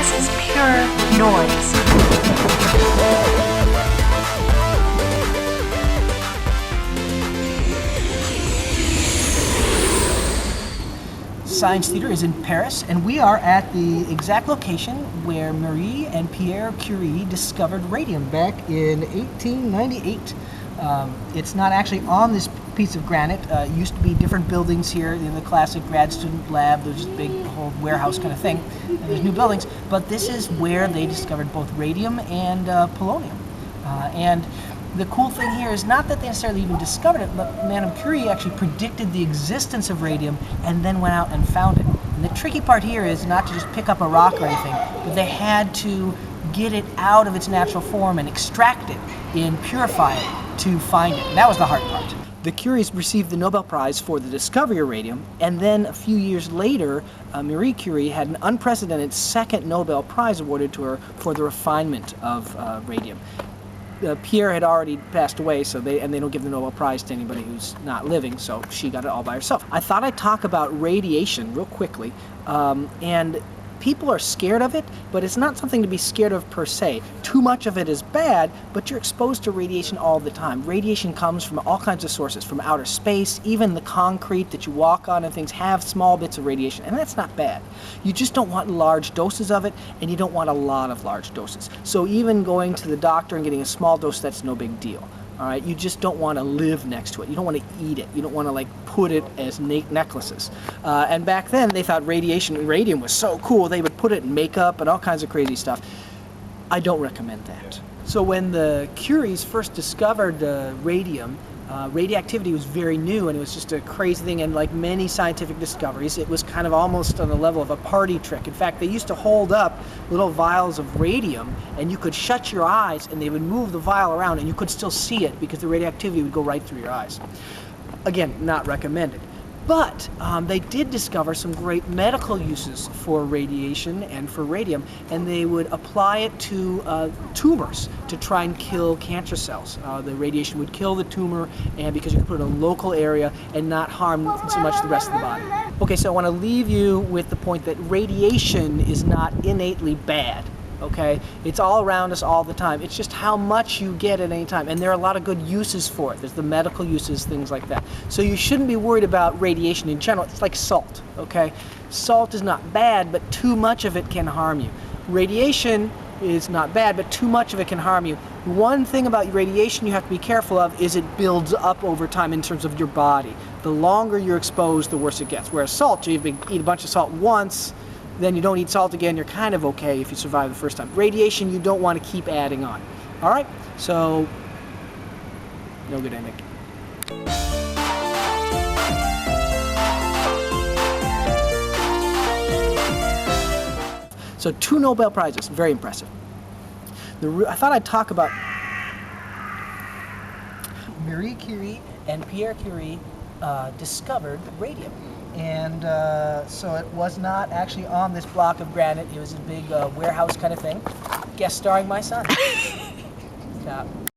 This is pure noise. Science Theater is in Paris, and we are at the exact location where Marie and Pierre Curie discovered radium back in 1898. It's not actually on this piece of granite. It used to be different buildings here in the classic grad student lab. There's this big whole warehouse kind of thing, and there's new buildings. But this is where they discovered both radium and polonium. And the cool thing here is not that they necessarily even discovered it, but Madame Curie actually predicted the existence of radium and then went out and found it. And the tricky part here is not to just pick up a rock or anything, but they had to get it out of its natural form and extract it and purify it to find it. And that was the hard part. The Curies received the Nobel Prize for the discovery of radium, and then a few years later, Marie Curie had an unprecedented second Nobel Prize awarded to her for the refinement of radium. Pierre had already passed away, so they don't give the Nobel Prize to anybody who's not living, so she got it all by herself. I thought I'd talk about radiation real quickly, and people are scared of it, but it's not something to be scared of per se. Too much of it is bad, but you're exposed to radiation all the time. Radiation comes from all kinds of sources, from outer space, even the concrete that you walk on and things have small bits of radiation, and that's not bad. You just don't want large doses of it, and you don't want a lot of large doses. So even going to the doctor and getting a small dose, that's no big deal. All right, you just don't want to live next to it. You don't want to eat it. You don't want to like put it as necklaces. And back then they thought radium was so cool they would put it in makeup and all kinds of crazy stuff. I don't recommend that. So when the Curies first discovered radium, radioactivity was very new, and it was just a crazy thing, and like many scientific discoveries, it was kind of almost on the level of a party trick. In fact, they used to hold up little vials of radium, and you could shut your eyes, and they would move the vial around, and you could still see it because the radioactivity would go right through your eyes. Again, not recommended. But they did discover some great medical uses for radiation and for radium, and they would apply it to tumors to try and kill cancer cells. The radiation would kill the tumor, and because you could put it in a local area and not harm so much the rest of the body. Okay, so I want to leave you with the point that radiation is not innately bad. Okay, it's all around us all the time. It's just how much you get at any time, and there are a lot of good uses for it. There's the medical uses, things like that. So you shouldn't be worried about radiation in general. It's like salt. Okay, salt is not bad, but too much of it can harm you. Radiation is not bad, but too much of it can harm you. One thing about radiation you have to be careful of is it builds up over time in terms of your body. The longer you're exposed, the worse it gets. Whereas salt, you eat a bunch of salt once, then you don't eat salt again, you're kind of okay if you survive the first time. Radiation, you don't want to keep adding on. All right, so no good ending. So 2 Nobel Prizes, very impressive. I thought I'd talk about Marie Curie and Pierre Curie discovered radium. And so it was not actually on this block of granite. It was a big warehouse kind of thing. Guest starring my son.